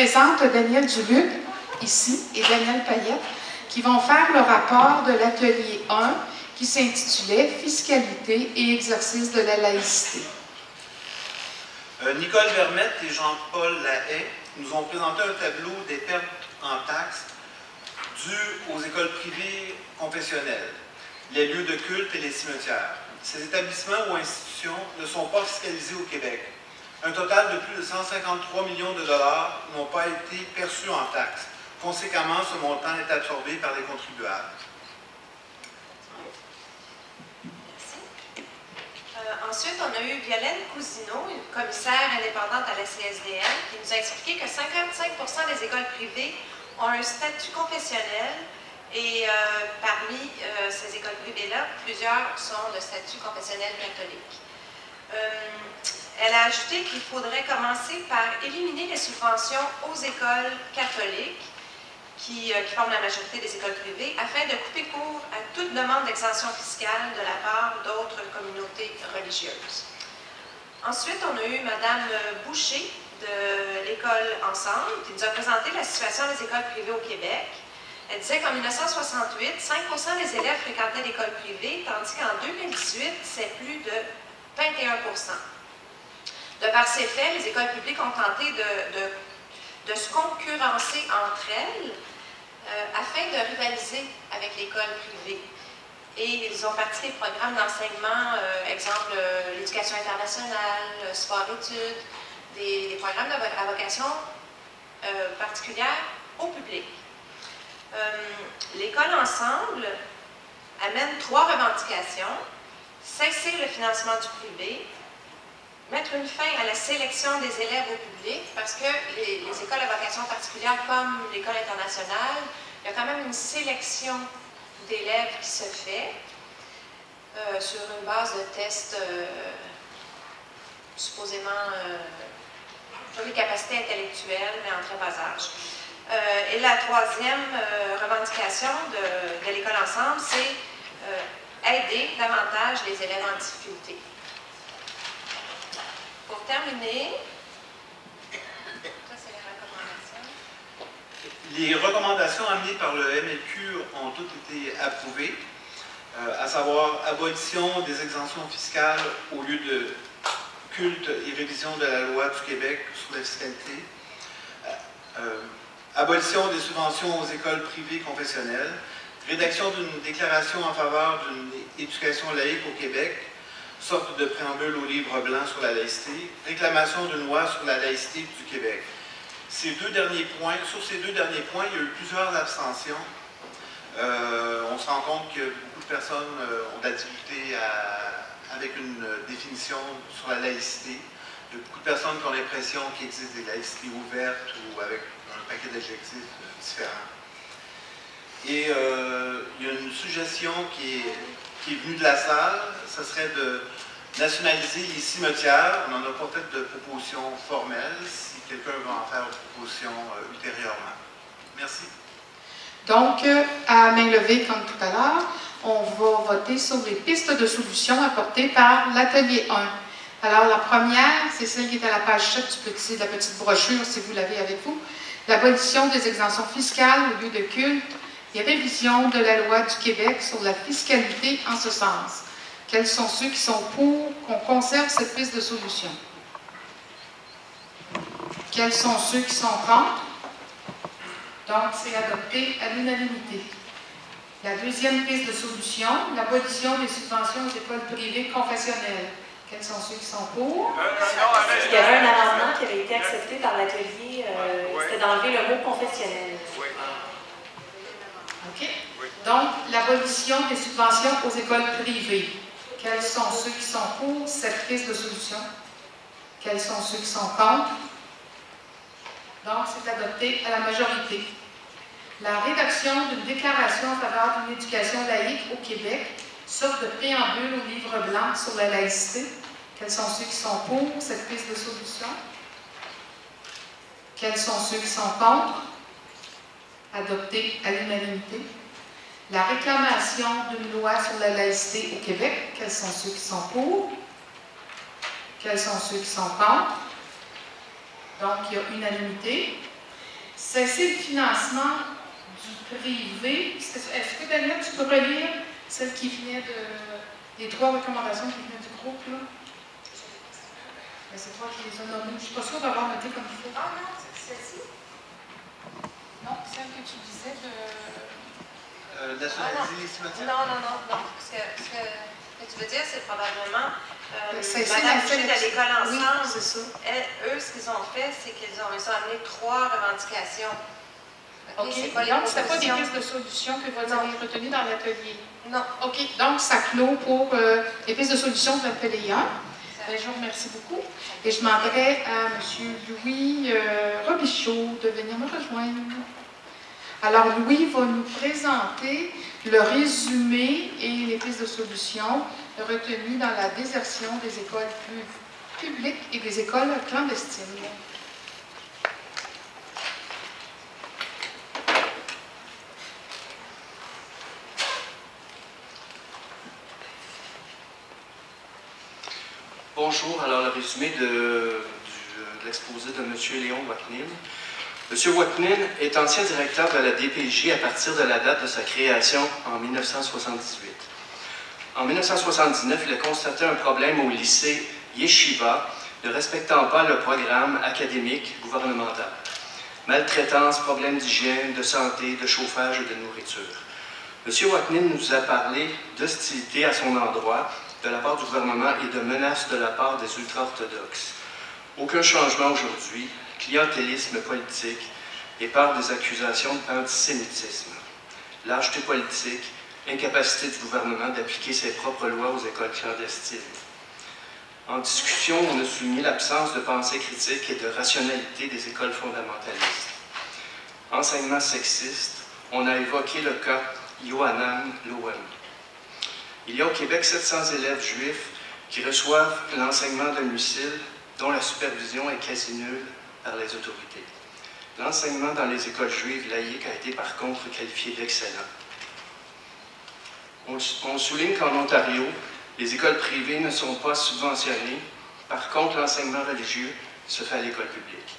présente Daniel Duluc, ici, et Daniel Payette, qui vont faire le rapport de l'atelier 1 qui s'intitulait « Fiscalité et exercice de la laïcité ». Nicole Vermette et Jean-Paul Lahaye nous ont présenté un tableau des pertes en taxes dues aux écoles privées confessionnelles, les lieux de culte et les cimetières. Ces établissements ou institutions ne sont pas fiscalisés au Québec. Un total de plus de 153 millions de dollars n'ont pas été perçus en taxes. Conséquemment, ce montant est absorbé par les contribuables. Ensuite, on a eu Violaine Cousineau, une commissaire indépendante à la CSDN, qui nous a expliqué que 55% des écoles privées ont un statut confessionnel et parmi ces écoles privées-là, plusieurs sont de statut confessionnel catholique. Elle a ajouté qu'il faudrait commencer par éliminer les subventions aux écoles catholiques qui forment la majorité des écoles privées, afin de couper court à toute demande d'exemption fiscale de la part d'autres communautés religieuses. Ensuite, on a eu Mme Boucher de l'école Ensemble, qui nous a présenté la situation des écoles privées au Québec. Elle disait qu'en 1968, 5% des élèves fréquentaient l'école privée, tandis qu'en 2018, c'est plus de 21%. De par ces faits, les écoles publiques ont tenté de se concurrencer entre elles afin de rivaliser avec l'école privée. Et ils ont parti des programmes d'enseignement, exemple l'éducation internationale, sport-études, des programmes à vocation particulière au public. L'école Ensemble amène 3 revendications: cesser le financement du privé, mettre une fin à la sélection des élèves au public, parce que les écoles à vocation particulière, comme l'école internationale, il y a quand même une sélection d'élèves qui se fait sur une base de tests supposément sur les capacités intellectuelles, mais en très bas âge. Et la 3e revendication de l'école Ensemble, c'est aider davantage les élèves en difficulté. Pour terminer, ça c'est les recommandations. Les recommandations amenées par le MLQ ont toutes été approuvées, à savoir abolition des exemptions fiscales au lieu de culte et révision de la loi du Québec sur la fiscalité, abolition des subventions aux écoles privées confessionnelles, rédaction d'une déclaration en faveur d'une éducation laïque au Québec, sorte de préambule au livre blanc sur la laïcité, réclamation d'une loi sur la laïcité du Québec. Sur ces deux derniers points, il y a eu plusieurs abstentions. On se rend compte que beaucoup de personnes ont de la difficulté avec une définition sur la laïcité. Il y a beaucoup de personnes qui ont l'impression qu'il existe des laïcités ouvertes ou avec un paquet d'adjectifs différents. Et il y a une suggestion qui est venue de la salle, ce serait de nationaliser les cimetières. On n'en a pas fait de proposition formelle, si quelqu'un va en faire une proposition ultérieurement. Merci. Donc, à main levée, comme tout à l'heure, on va voter sur les pistes de solutions apportées par l'atelier 1. Alors, la première, c'est celle qui est à la page 7 de la petite brochure, si vous l'avez avec vous. L'abolition des exemptions fiscales au lieu de culte et révision de la loi du Québec sur la fiscalité en ce sens. Quels sont ceux qui sont pour qu'on conserve cette piste de solution? Quels sont ceux qui sont contre? Donc, c'est adopté à l'unanimité. La deuxième piste de solution, l'abolition des subventions aux écoles privées confessionnelles. Quels sont ceux qui sont pour? Il y avait un amendement qui avait été accepté par l'atelier, c'était d'enlever le mot confessionnel. OK. Donc, l'abolition des subventions aux écoles privées. Quels sont ceux qui sont pour cette piste de solution? Quels sont ceux qui sont contre? Donc, c'est adopté à la majorité. La rédaction d'une déclaration en faveur d'une éducation laïque au Québec, sorte de préambule au livre blanc sur la laïcité. Quels sont ceux qui sont pour cette piste de solution? Quels sont ceux qui sont contre? Adopté à l'unanimité. La réclamation d'une loi sur la laïcité au Québec. Quels sont ceux qui sont pour? Quels sont ceux qui sont contre? Donc, il y a unanimité. Cesser le financement du privé. Est-ce que, Daniel, tu peux relire celle qui venait des 3 recommandations qui venaient du groupe, là? Ben, c'est toi qui les as nommées. Je ne suis pas sûre d'avoir noté comme il faut. Ah non, c'est celle-ci? Non, celle que tu disais de... Nationaliser les cimetières? Non. Ce que tu veux dire, c'est probablement Madame Boucher de l'école ensemble. Oui, c'est ça. Eux, ce qu'ils ont fait, c'est qu'ils ont amené 3 revendications. OK. C'est pas les Donc, ce n'est pas des propositions. pistes de solutions que vous avez retenues dans l'atelier? Non. OK. Donc, ça clôt pour les pistes de solutions de l'atelier 1. Ben, je vous remercie beaucoup. Et je demanderai à M. Louis Robichaud de venir me rejoindre. Alors, Louis va nous présenter le résumé et les pistes de solutions retenues dans la désertion des écoles publiques et des écoles clandestines. Bonjour, alors le résumé de l'exposé de M. Léon Waknin. M. Waknin est ancien directeur de la DPJ à partir de la date de sa création en 1978. En 1979, il a constaté un problème au lycée Yeshiva ne respectant pas le programme académique gouvernemental. Maltraitance, problèmes d'hygiène, de santé, de chauffage et de nourriture. M. Waknin nous a parlé d'hostilité à son endroit de la part du gouvernement et de menaces de la part des ultra-orthodoxes. Aucun changement aujourd'hui, clientélisme politique et par des accusations d'antisémitisme. Lâcheté politique, incapacité du gouvernement d'appliquer ses propres lois aux écoles clandestines. En discussion, on a souligné l'absence de pensée critique et de rationalité des écoles fondamentalistes. Enseignement sexiste, on a évoqué le cas Yohanan Lohem. Il y a au Québec 700 élèves juifs qui reçoivent l'enseignement domicile dont la supervision est quasi nulle par les autorités. L'enseignement dans les écoles juives laïques a été par contre qualifié d'excellent. On souligne qu'en Ontario, les écoles privées ne sont pas subventionnées. Par contre, l'enseignement religieux se fait à l'école publique.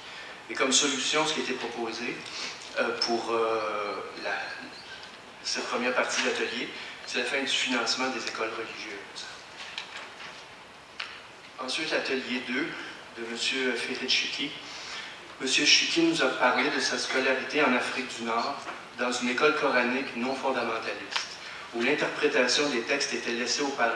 Et comme solution, ce qui a été proposé pour cette première partie de l'atelier, c'est la fin du financement des écoles religieuses. Ensuite, l'atelier 2 de M. Ferit-Chiki. M. Chiki nous a parlé de sa scolarité en Afrique du Nord dans une école coranique non fondamentaliste, où l'interprétation des textes était laissée aux parents.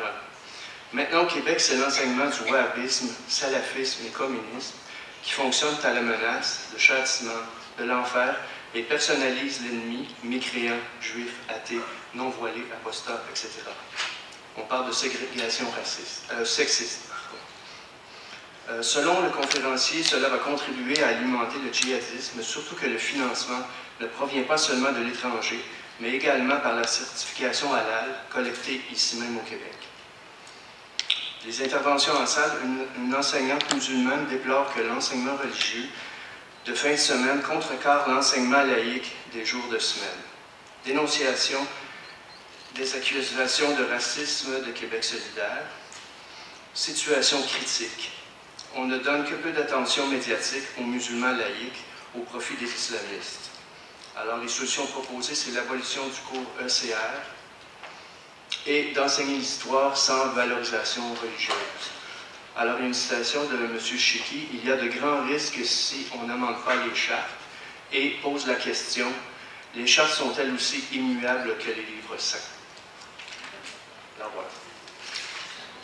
Maintenant, au Québec, c'est l'enseignement du wahhabisme, salafisme et communisme qui fonctionnent à la menace, le châtiment, de l'enfer et personnalise l'ennemi, mécréant, juif, athée, non-voilé, apostat, etc. On parle de ségrégation sexiste. Selon le conférencier, cela va contribuer à alimenter le djihadisme, surtout que le financement ne provient pas seulement de l'étranger, mais également par la certification halal collectée ici même au Québec. Les interventions en salle, une enseignante musulmane déplore que l'enseignement religieux de fin de semaine contrecarre l'enseignement laïque des jours de semaine. Dénonciation des accusations de racisme de Québec solidaire. Situation critique. On ne donne que peu d'attention médiatique aux musulmans laïcs au profit des islamistes. Alors, les solutions proposées, c'est l'abolition du cours ECR et d'enseigner l'histoire sans valorisation religieuse. Alors, il y a une citation de M. Chiki, « Il y a de grands risques si on n'amende pas les chartes » et pose la question, « Les chartes sont-elles aussi immuables que les livres saints? » Alors, voilà.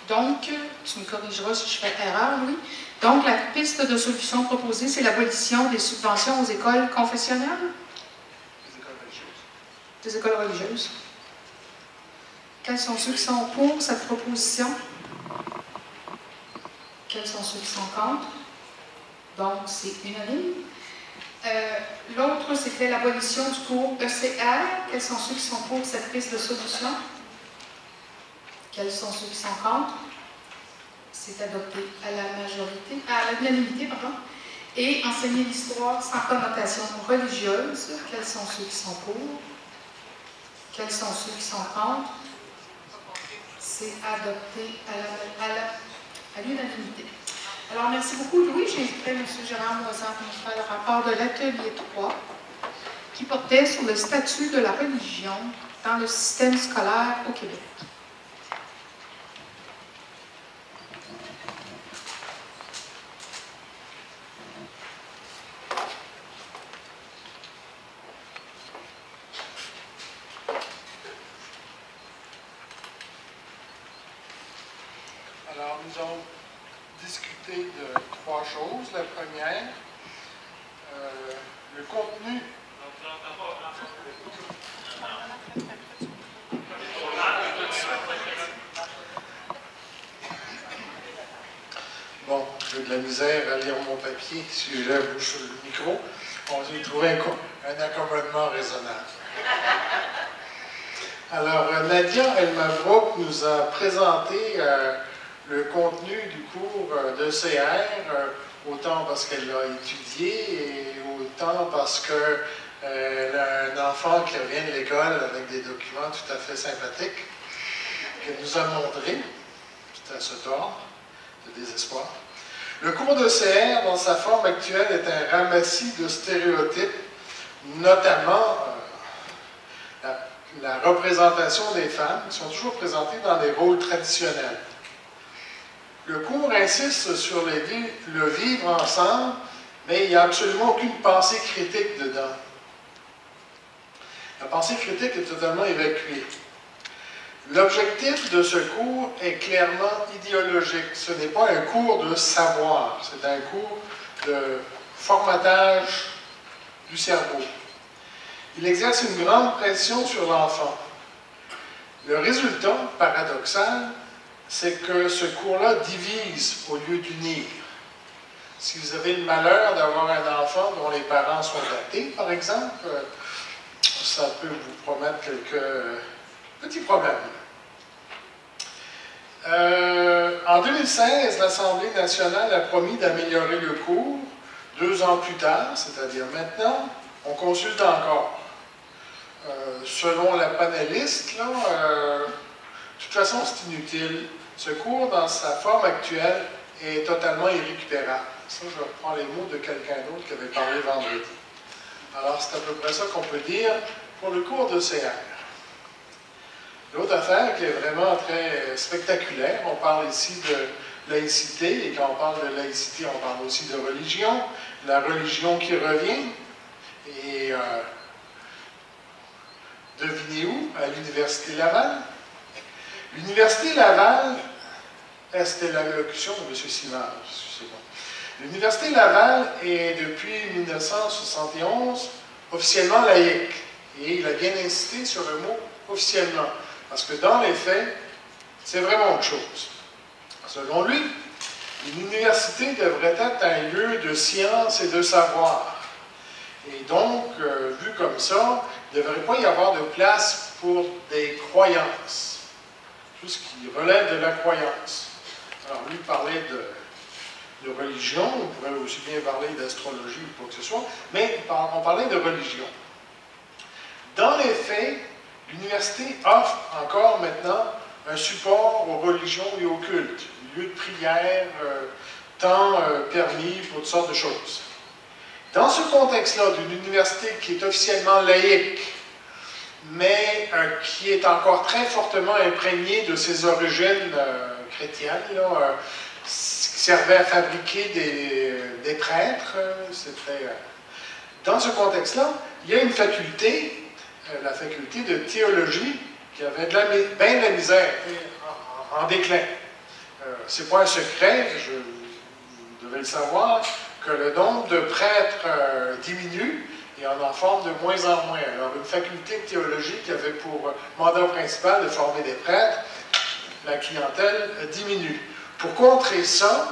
Donc, tu me corrigeras si je fais erreur, oui. Donc, la piste de solution proposée, c'est l'abolition des subventions aux écoles confessionnelles? Les écoles religieuses. Des écoles religieuses. Quels sont ceux qui sont pour cette proposition? Quels sont ceux qui sont contre? Donc, c'est unanime. L'autre, c'était l'abolition du cours ECR. Quels sont ceux qui sont pour cette piste de solution? Quels sont ceux qui sont contre? C'est adopté à la majorité, à l'unanimité, pardon. Et enseigner l'histoire sans connotation religieuse. Quels sont ceux qui sont pour? Quels sont ceux qui sont contre? C'est adopté à l'unanimité. Alors, merci beaucoup, Louis. J'inviterai M. Gérard Moisan pour nous faire le rapport de l'atelier 3. qui portait sur le statut de la religion dans le système scolaire au Québec. Alors, nous avons discuté de 3 choses. La première, le contenu. Bon, j'ai de la misère à lire mon papier si je la bouche sur le micro. On j'ai trouvé un accommodement raisonnable. Alors, Nadia Elmabrook nous a présenté le contenu du cours d'ECR, autant parce qu'elle l'a étudié et autant parce qu'elle a un enfant qui revient de l'école avec des documents tout à fait sympathiques qu'elle nous a montrés, tout à ce tort, de désespoir. Le cours d'ECR, dans sa forme actuelle, est un ramassis de stéréotypes, notamment la représentation des femmes, qui sont toujours présentées dans des rôles traditionnels. Le cours insiste sur le vivre ensemble, mais il n'y a absolument aucune pensée critique dedans. La pensée critique est totalement évacuée. L'objectif de ce cours est clairement idéologique. Ce n'est pas un cours de savoir, c'est un cours de formatage du cerveau. Il exerce une grande pression sur l'enfant. Le résultat, paradoxal, c'est que ce cours-là divise au lieu d'unir. Si vous avez le malheur d'avoir un enfant dont les parents sont athées, par exemple, ça peut vous promettre quelques petits problèmes. En 2016, l'Assemblée nationale a promis d'améliorer le cours. 2 ans plus tard, c'est-à-dire maintenant, on consulte encore. Selon la panéliste, là, de toute façon, c'est inutile. Ce cours, dans sa forme actuelle, est totalement irrécupérable. Ça, je reprends les mots de quelqu'un d'autre qui avait parlé vendredi. Alors, c'est à peu près ça qu'on peut dire pour le cours de CR. L'autre affaire qui est vraiment très spectaculaire, on parle ici de laïcité, et quand on parle de laïcité, on parle aussi de religion, la religion qui revient, et devinez où? À l'Université Laval. L'Université Laval, c'était l'allocution de M. Simard, excusez-moi. L'Université Laval est depuis 1971 officiellement laïque. Et il a bien insisté sur le mot officiellement. Parce que dans les faits, c'est vraiment autre chose. Selon lui, une université devrait être un lieu de science et de savoir. Et donc, vu comme ça, il ne devrait pas y avoir de place pour des croyances. Tout ce qui relève de la croyance. Alors, lui parlait de religion, on pourrait aussi bien parler d'astrologie ou quoi que ce soit, mais on parlait de religion. Dans les faits, l'université offre encore maintenant un support aux religions et aux cultes, lieu de prière, temps permis pour toutes sortes de choses. Dans ce contexte-là, d'une université qui est officiellement laïque, mais qui est encore très fortement imprégnée de ses origines chrétiennes, là, qui servait à fabriquer des prêtres. Dans ce contexte-là, il y a une faculté, la faculté de théologie, qui avait bien de la misère, en déclin. Ce n'est pas un secret, vous devez le savoir, que le nombre de prêtres diminue et on en forme de moins en moins. Alors, une faculté de théologie qui avait pour mandat principal de former des prêtres, la clientèle diminue. Pour contrer ça,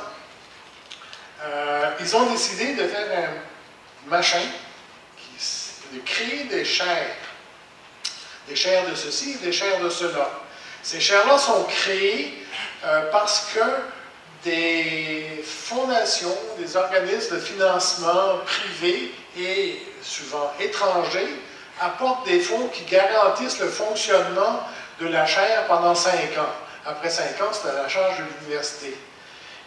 ils ont décidé de faire un machin, de créer des chaires de ceci et des chaires de cela. Ces chaires-là sont créées parce que des fondations, des organismes de financement privés et souvent étrangers apportent des fonds qui garantissent le fonctionnement de la chaire pendant 5 ans. Après 5 ans, c'est à la charge de l'université.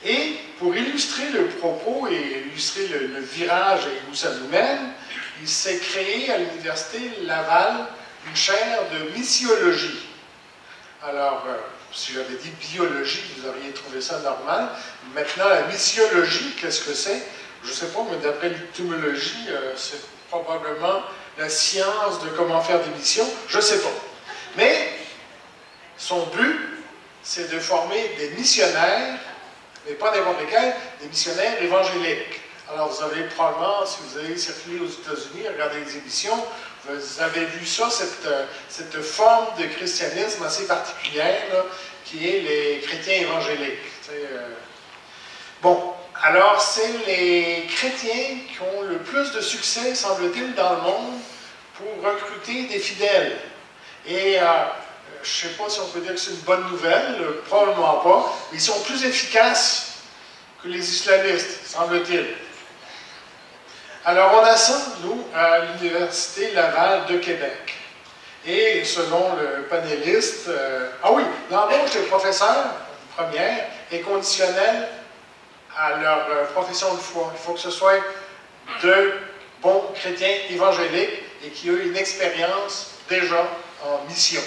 Et pour illustrer le propos et illustrer le virage et où ça nous mène, il s'est créé à l'Université Laval une chaire de missiologie. Alors, si j'avais dit biologie, vous auriez trouvé ça normal. Maintenant, la missiologie, qu'est-ce que c'est? Je ne sais pas, mais d'après l'étymologie, c'est probablement la science de comment faire des missions. Je ne sais pas. Mais son but, c'est de former des missionnaires, mais pas n'importe lesquels, des missionnaires évangéliques. Alors, vous avez probablement, si vous avez circulé aux États-Unis, regardé les émissions, vous avez vu ça, cette forme de christianisme assez particulière, là, qui est les chrétiens évangéliques. Bon, alors c'est les chrétiens qui ont le plus de succès, semble-t-il, dans le monde pour recruter des fidèles. Et je ne sais pas si on peut dire que c'est une bonne nouvelle, probablement pas, mais ils sont plus efficaces que les islamistes, semble-t-il. Alors, on a ça, nous, à l'Université Laval de Québec. Et selon le panéliste, ah oui, l'embauche des professeurs, première, est conditionnelle à leur profession de foi. Il faut que ce soit de bons chrétiens évangéliques et qui aient une expérience déjà en mission.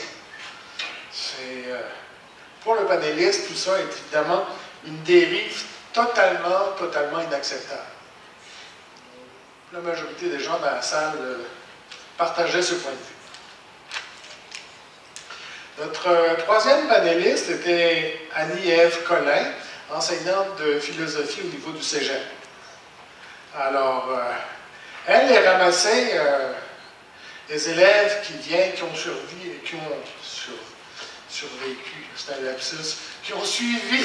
Pour le panéliste, tout ça est évidemment une dérive totalement inacceptable. La majorité des gens dans la salle partageaient ce point de vue. Notre troisième panéliste était Annie-Ève Collin, enseignante de philosophie au niveau du cégep. Alors, elle ramassait des élèves qui ont survécu, c'est un lapsus, qui ont suivi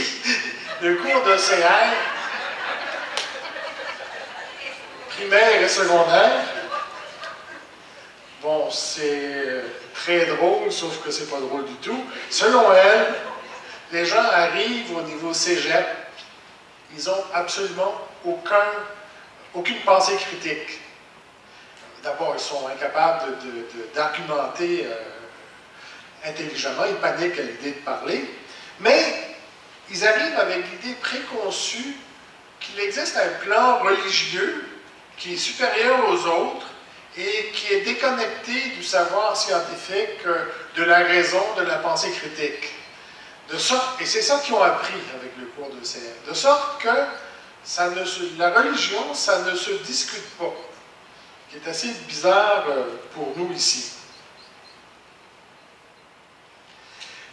le cours de CR, primaire et secondaire. Bon, c'est très drôle, sauf que c'est pas drôle du tout. Selon elle, les gens arrivent au niveau cégep, ils n'ont absolument aucune pensée critique. D'abord, ils sont incapables d'argumenter intelligemment, ils paniquent à l'idée de parler, mais ils arrivent avec l'idée préconçue qu'il existe un plan religieux qui est supérieur aux autres et qui est déconnecté du savoir scientifique, de la raison, de la pensée critique. Et c'est ça qu'ils ont appris avec le cours de CR. De sorte que la religion, ça ne se discute pas, qui est assez bizarre pour nous ici.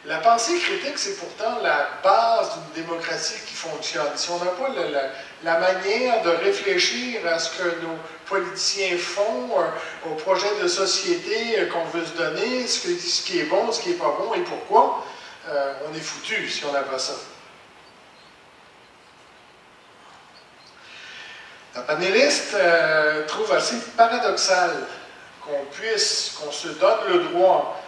La pensée critique, c'est pourtant la base d'une démocratie qui fonctionne. Si on n'a pas la manière de réfléchir à ce que nos politiciens font, au projet de société qu'on veut se donner, ce qui est bon, ce qui n'est pas bon et pourquoi, on est foutu si on n'a pas ça. La panéliste trouve assez paradoxal qu'on se donne le droit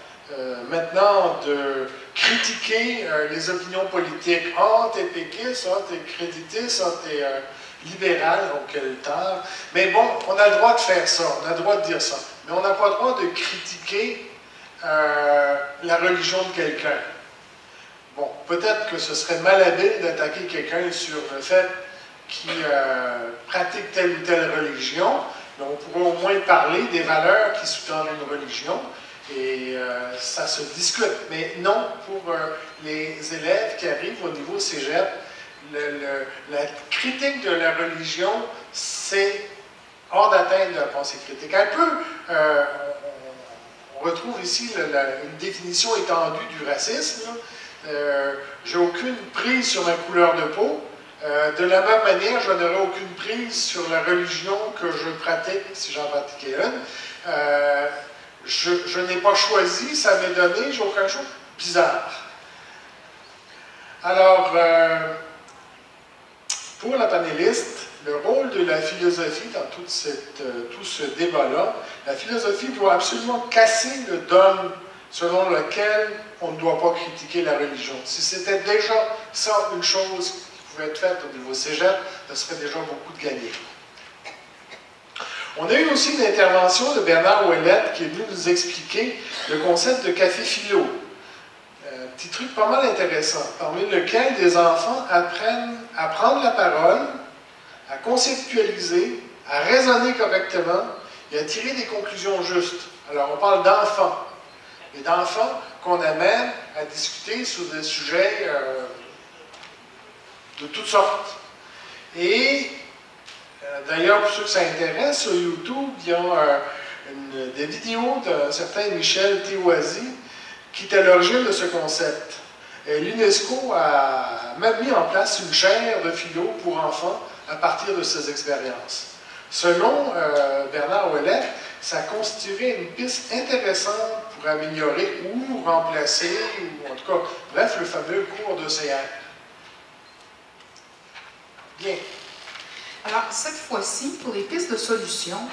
maintenant de critiquer les opinions politiques. Ah, t'es péquiste, ah, t'es créditiste, ah, t'es libéral, donc quel tard. Mais bon, on a le droit de faire ça, on a le droit de dire ça. Mais on n'a pas le droit de critiquer la religion de quelqu'un. Bon, peut-être que ce serait malhabile d'attaquer quelqu'un sur le fait qu'il pratique telle ou telle religion, mais on pourrait au moins parler des valeurs qui sous-tendent une religion. Et ça se discute. Mais non, pour les élèves qui arrivent au niveau cégep, la critique de la religion, c'est hors d'atteinte de la pensée critique. Un peu, on retrouve ici une définition étendue du racisme. J'ai aucune prise sur ma couleur de peau. De la même manière, je n'aurai aucune prise sur la religion que je pratique, si j'en pratiquais une. Je n'ai pas choisi, ça m'est donné, j'ai aucun choix. Bizarre. Alors, pour la panéliste, le rôle de la philosophie dans tout ce débat-là, la philosophie doit absolument casser le dogme selon lequel on ne doit pas critiquer la religion. Si c'était déjà ça une chose qui pouvait être faite au niveau cégep, ce serait déjà beaucoup de gagné. On a eu aussi une intervention de Bernard Ouellette qui est venu nous expliquer le concept de café philo. un petit truc pas mal intéressant, parmi lequel des enfants apprennent à prendre la parole, à conceptualiser, à raisonner correctement et à tirer des conclusions justes. Alors, on parle d'enfants, mais d'enfants qu'on amène à discuter sur des sujets de toutes sortes. Et d'ailleurs, pour ceux que ça intéresse, sur YouTube, il y a des vidéos d'un certain Michel Théoisy qui est à l'origine de ce concept. L'UNESCO a même mis en place une chaire de philo pour enfants à partir de ces expériences. Selon Bernard Ouellet, ça constituerait une piste intéressante pour améliorer ou remplacer, ou en tout cas, bref, le fameux cours d'OCR. Bien. Alors, cette fois-ci, pour les pistes de solutions,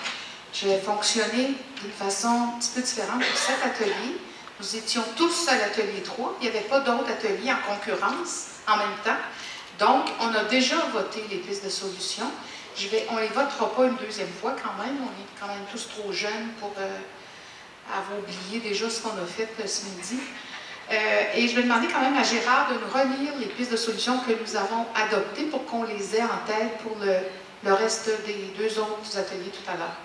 je vais fonctionner d'une façon un petit peu différente pour cet atelier. Nous étions tous à l'atelier 3. Il n'y avait pas d'autres ateliers en concurrence en même temps. Donc, on a déjà voté les pistes de solutions. On ne les votera pas une deuxième fois quand même. On est quand même tous trop jeunes pour avoir oublié déjà ce qu'on a fait ce midi. Et je vais demander quand même à Gérard de nous relire les pistes de solutions que nous avons adoptées pour qu'on les ait en tête pour le reste des deux autres ateliers tout à l'heure.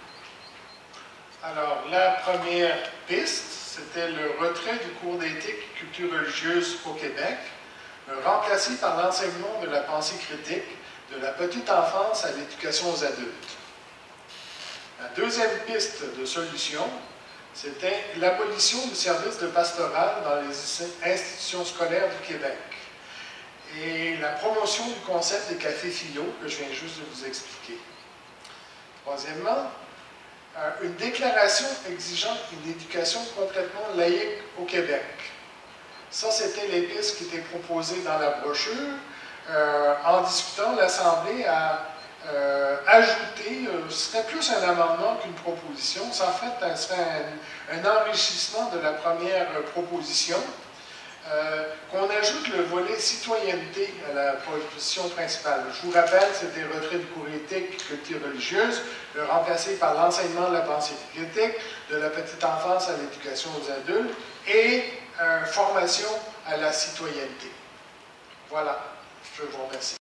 Alors, la première piste, c'était le retrait du cours d'éthique et culture religieuse au Québec, remplacé par l'enseignement de la pensée critique de la petite enfance à l'éducation aux adultes. La deuxième piste de solution, c'était l'abolition du service de pastoral dans les institutions scolaires du Québec et la promotion du concept des cafés philo que je viens juste de vous expliquer. Troisièmement, une déclaration exigeant une éducation complètement laïque au Québec. Ça, c'était les pistes qui étaient proposées dans la brochure. En discutant, l'Assemblée a ajouté, ce serait plus un amendement qu'une proposition. Ça, en fait, ce serait un enrichissement de la première proposition, qu'on ajoute le volet citoyenneté à la proposition principale. Je vous rappelle, c'était retrait du cours éthique et culture religieuse, le remplacer par l'enseignement de la pensée critique, de la petite enfance à l'éducation aux adultes et formation à la citoyenneté. Voilà, je vous remercie.